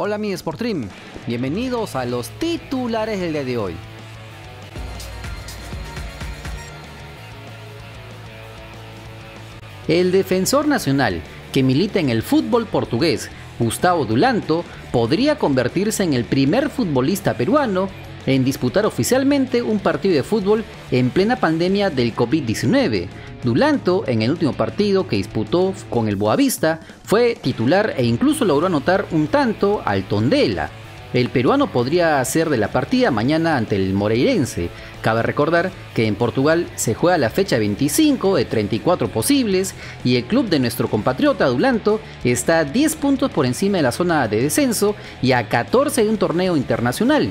Hola mi Sportstream, bienvenidos a los titulares del día de hoy. El defensor nacional que milita en el fútbol portugués, Gustavo Dulanto, podría convertirse en el primer futbolista peruano en disputar oficialmente un partido de fútbol en plena pandemia del COVID-19. Dulanto, en el último partido que disputó con el Boavista, fue titular e incluso logró anotar un tanto al Tondela. El peruano podría ser de la partida mañana ante el Moreirense. Cabe recordar que en Portugal se juega la fecha 25 de 34 posibles y el club de nuestro compatriota Dulanto está a 10 puntos por encima de la zona de descenso y a 14 de un torneo internacional.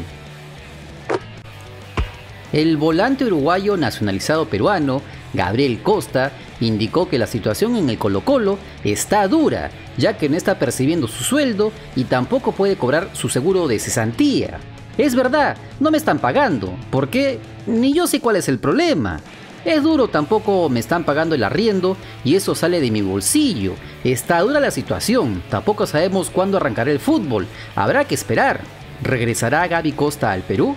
El volante uruguayo nacionalizado peruano, Gabriel Costa, indicó que la situación en el Colo-Colo está dura, ya que no está percibiendo su sueldo y tampoco puede cobrar su seguro de cesantía. Es verdad, no me están pagando, ¿por qué? Ni yo sé cuál es el problema. Es duro, tampoco me están pagando el arriendo y eso sale de mi bolsillo. Está dura la situación, tampoco sabemos cuándo arrancará el fútbol, habrá que esperar. ¿Regresará Gaby Costa al Perú?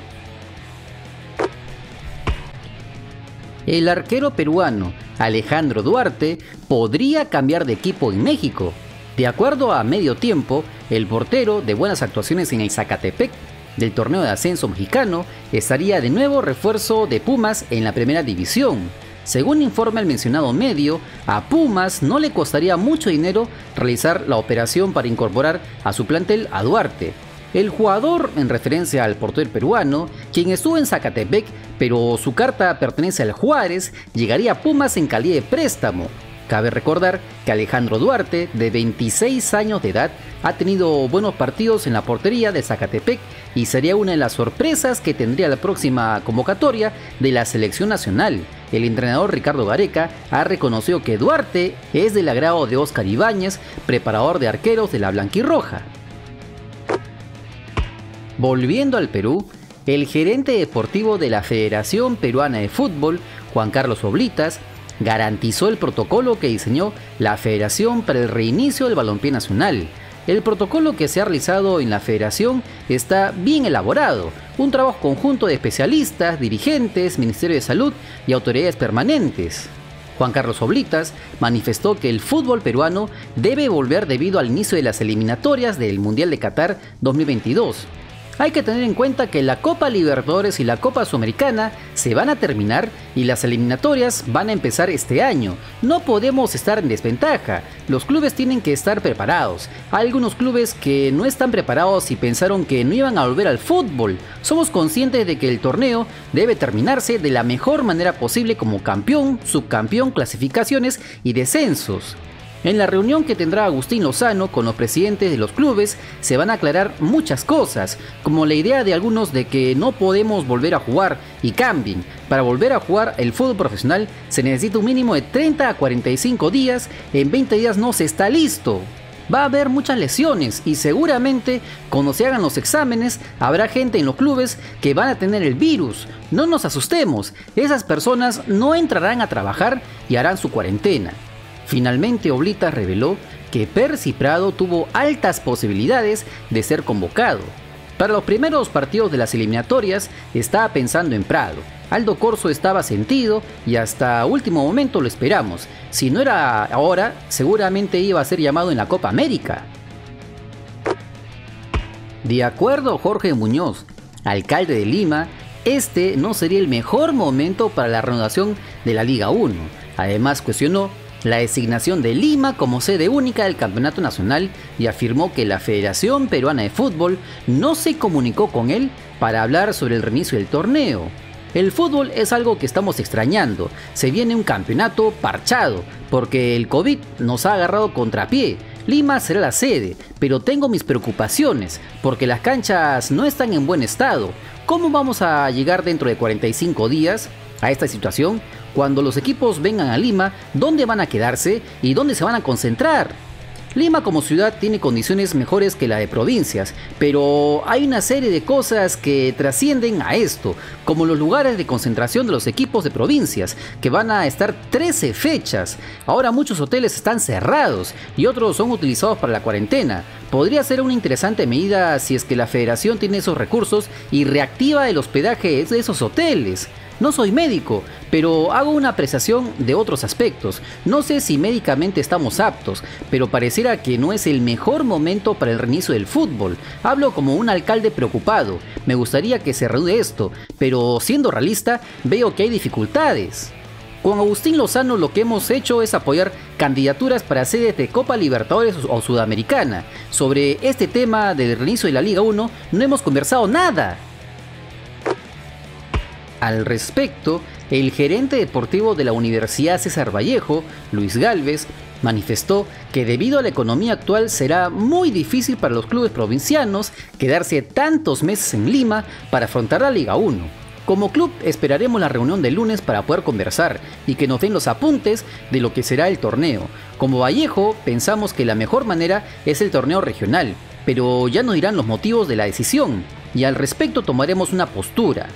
El arquero peruano Alejandro Duarte podría cambiar de equipo en México. De acuerdo a Medio Tiempo, el portero de buenas actuaciones en el Zacatepec del torneo de ascenso mexicano estaría de nuevo refuerzo de Pumas en la primera división. Según informa el mencionado medio, a Pumas no le costaría mucho dinero realizar la operación para incorporar a su plantel a Duarte. El jugador, en referencia al portero peruano, quien estuvo en Zacatepec, pero su carta pertenece al Juárez, llegaría a Pumas en calidad de préstamo. Cabe recordar que Alejandro Duarte, de 26 años de edad, ha tenido buenos partidos en la portería de Zacatepec y sería una de las sorpresas que tendría la próxima convocatoria de la selección nacional. El entrenador Ricardo Gareca ha reconocido que Duarte es del agrado de Óscar Ibáñez, preparador de arqueros de la blanquirroja. Volviendo al Perú, el gerente deportivo de la Federación Peruana de Fútbol, Juan Carlos Oblitas, garantizó el protocolo que diseñó la Federación para el reinicio del balompié nacional. El protocolo que se ha realizado en la Federación está bien elaborado, un trabajo conjunto de especialistas, dirigentes, Ministerio de Salud y autoridades permanentes. Juan Carlos Oblitas manifestó que el fútbol peruano debe volver debido al inicio de las eliminatorias del Mundial de Qatar 2022. Hay que tener en cuenta que la Copa Libertadores y la Copa Sudamericana se van a terminar y las eliminatorias van a empezar este año. No podemos estar en desventaja, los clubes tienen que estar preparados. Hay algunos clubes que no están preparados y pensaron que no iban a volver al fútbol. Somos conscientes de que el torneo debe terminarse de la mejor manera posible como campeón, subcampeón, clasificaciones y descensos. En la reunión que tendrá Agustín Lozano con los presidentes de los clubes se van a aclarar muchas cosas, como la idea de algunos de que no podemos volver a jugar y cambien. Para volver a jugar el fútbol profesional se necesita un mínimo de 30 a 45 días, en 20 días no se está listo. Va a haber muchas lesiones y seguramente cuando se hagan los exámenes habrá gente en los clubes que van a tener el virus. No nos asustemos, esas personas no entrarán a trabajar y harán su cuarentena. Finalmente, Oblitas reveló que Percy Prado tuvo altas posibilidades de ser convocado. Para los primeros partidos de las eliminatorias estaba pensando en Prado. Aldo Corso estaba sentido y hasta último momento lo esperamos. Si no era ahora, seguramente iba a ser llamado en la Copa América. De acuerdo a Jorge Muñoz, alcalde de Lima, este no sería el mejor momento para la reanudación de la Liga 1. Además, cuestionó la designación de Lima como sede única del campeonato nacional y afirmó que la Federación Peruana de Fútbol no se comunicó con él para hablar sobre el reinicio del torneo. El fútbol es algo que estamos extrañando, se viene un campeonato parchado, porque el COVID nos ha agarrado contrapié. Lima será la sede, pero tengo mis preocupaciones, porque las canchas no están en buen estado. ¿Cómo vamos a llegar dentro de 45 días a esta situación? Cuando los equipos vengan a Lima, ¿dónde van a quedarse y dónde se van a concentrar? Lima como ciudad tiene condiciones mejores que la de provincias, pero hay una serie de cosas que trascienden a esto, como los lugares de concentración de los equipos de provincias, que van a estar 13 fechas. Ahora muchos hoteles están cerrados y otros son utilizados para la cuarentena. Podría ser una interesante medida si es que la federación tiene esos recursos y reactiva el hospedaje de esos hoteles. No soy médico, pero hago una apreciación de otros aspectos. No sé si médicamente estamos aptos, pero pareciera que no es el mejor momento para el reinicio del fútbol. Hablo como un alcalde preocupado. Me gustaría que se reanude esto, pero siendo realista, veo que hay dificultades. Con Agustín Lozano lo que hemos hecho es apoyar candidaturas para sedes de Copa Libertadores o Sudamericana. Sobre este tema del reinicio de la Liga 1 no hemos conversado nada. Al respecto, el gerente deportivo de la Universidad César Vallejo, Luis Gálvez, manifestó que debido a la economía actual será muy difícil para los clubes provincianos quedarse tantos meses en Lima para afrontar la Liga 1. Como club esperaremos la reunión del lunes para poder conversar y que nos den los apuntes de lo que será el torneo. Como Vallejo pensamos que la mejor manera es el torneo regional, pero ya nos dirán los motivos de la decisión y al respecto tomaremos una postura.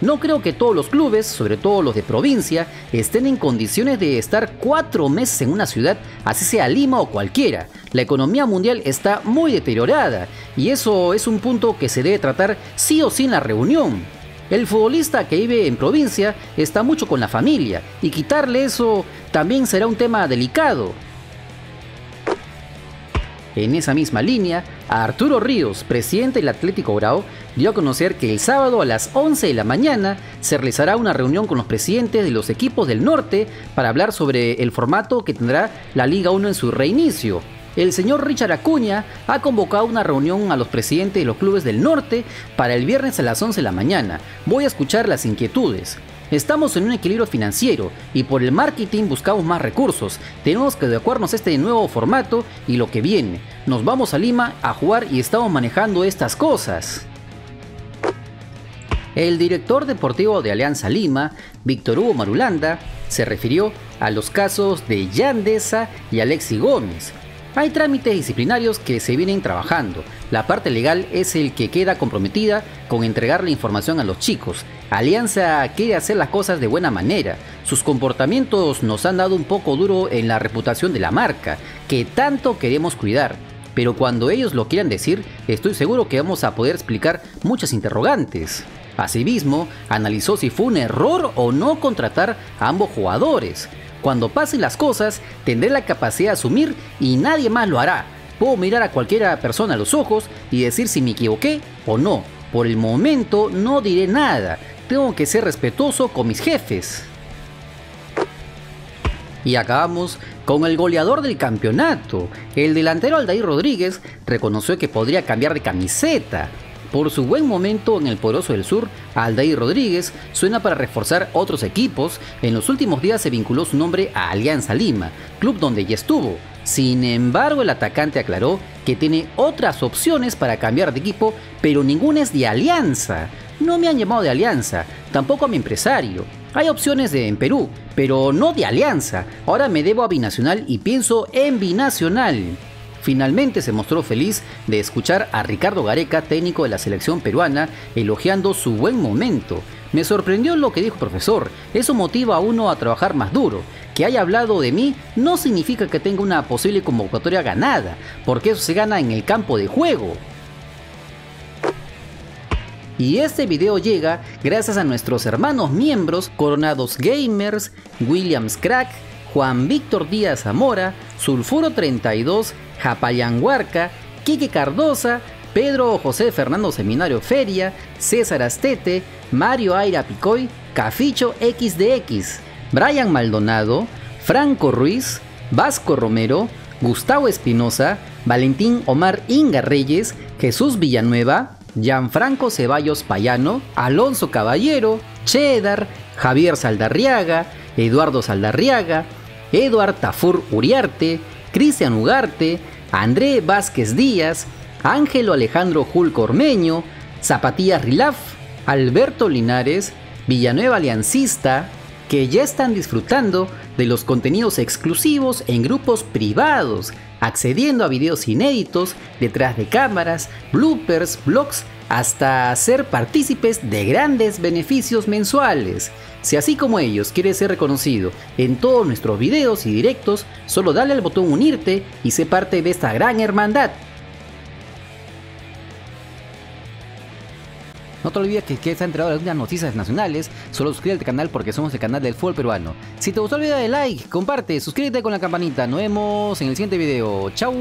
No creo que todos los clubes, sobre todo los de provincia, estén en condiciones de estar 4 meses en una ciudad, así sea Lima o cualquiera. La economía mundial está muy deteriorada y eso es un punto que se debe tratar sí o sí en la reunión. El futbolista que vive en provincia está mucho con la familia y quitarle eso también será un tema delicado. En esa misma línea, Arturo Ríos, presidente del Atlético Grau, dio a conocer que el sábado a las 11 de la mañana se realizará una reunión con los presidentes de los equipos del norte para hablar sobre el formato que tendrá la Liga 1 en su reinicio. El señor Richard Acuña ha convocado una reunión a los presidentes de los clubes del norte para el viernes a las 11 de la mañana. Voy a escuchar las inquietudes. Estamos en un equilibrio financiero y por el marketing buscamos más recursos. Tenemos que adecuarnos a este nuevo formato y lo que viene. Nos vamos a Lima a jugar y estamos manejando estas cosas. El director deportivo de Alianza Lima, Víctor Hugo Marulanda, se refirió a los casos de Yandesa y Alexi Gómez. Hay trámites disciplinarios que se vienen trabajando. La parte legal es el que queda comprometida con entregar la información a los chicos. Alianza quiere hacer las cosas de buena manera. Sus comportamientos nos han dado un poco duro en la reputación de la marca, que tanto queremos cuidar. Pero cuando ellos lo quieran decir, estoy seguro que vamos a poder explicar muchas interrogantes. Asimismo, analizó si fue un error o no contratar a ambos jugadores. Cuando pasen las cosas, tendré la capacidad de asumir y nadie más lo hará. Puedo mirar a cualquier persona a los ojos y decir si me equivoqué o no. Por el momento no diré nada. Tengo que ser respetuoso con mis jefes. Y acabamos con el goleador del campeonato. El delantero Aldair Rodríguez reconoció que podría cambiar de camiseta. Por su buen momento en el Poderoso del Sur, Aldair Rodríguez suena para reforzar otros equipos. En los últimos días se vinculó su nombre a Alianza Lima, club donde ya estuvo. Sin embargo, el atacante aclaró que tiene otras opciones para cambiar de equipo, pero ninguna es de Alianza. No me han llamado de Alianza, tampoco a mi empresario. Hay opciones en Perú, pero no de Alianza. Ahora me debo a Binacional y pienso en Binacional. Finalmente se mostró feliz de escuchar a Ricardo Gareca, técnico de la selección peruana, elogiando su buen momento. Me sorprendió lo que dijo el profesor, eso motiva a uno a trabajar más duro. Que haya hablado de mí no significa que tenga una posible convocatoria ganada, porque eso se gana en el campo de juego. Y este video llega gracias a nuestros hermanos miembros Coronados Gamers, Williams Crack, Juan Víctor Díaz Zamora, Sulfuro 32, Japayán Huarca, Quique Cardosa, Pedro José Fernando Seminario Feria, César Astete, Mario Aira Picoy, Caficho XDX, Brian Maldonado, Franco Ruiz, Vasco Romero, Gustavo Espinosa, Valentín Omar Inga Reyes, Jesús Villanueva, Gianfranco Ceballos Payano, Alonso Caballero, Cheddar, Javier Saldarriaga, Eduardo Saldarriaga, Eduard Tafur Uriarte, Cristian Ugarte, André Vázquez Díaz, Ángelo Alejandro Julco Ormeño, Zapatillas Rilaf, Alberto Linares, Villanueva Aliancista, que ya están disfrutando de los contenidos exclusivos en grupos privados. accediendo a videos inéditos, detrás de cámaras, bloopers, vlogs, hasta ser partícipes de grandes beneficios mensuales. Si así como ellos quieres ser reconocido en todos nuestros videos y directos, solo dale al botón unirte y sé parte de esta gran hermandad. No te olvides que quieres estar enterado de algunas noticias nacionales, solo suscríbete al canal porque somos el canal del fútbol peruano. Si te gustó el video, dale like, comparte, suscríbete con la campanita. Nos vemos en el siguiente video. ¡Chao!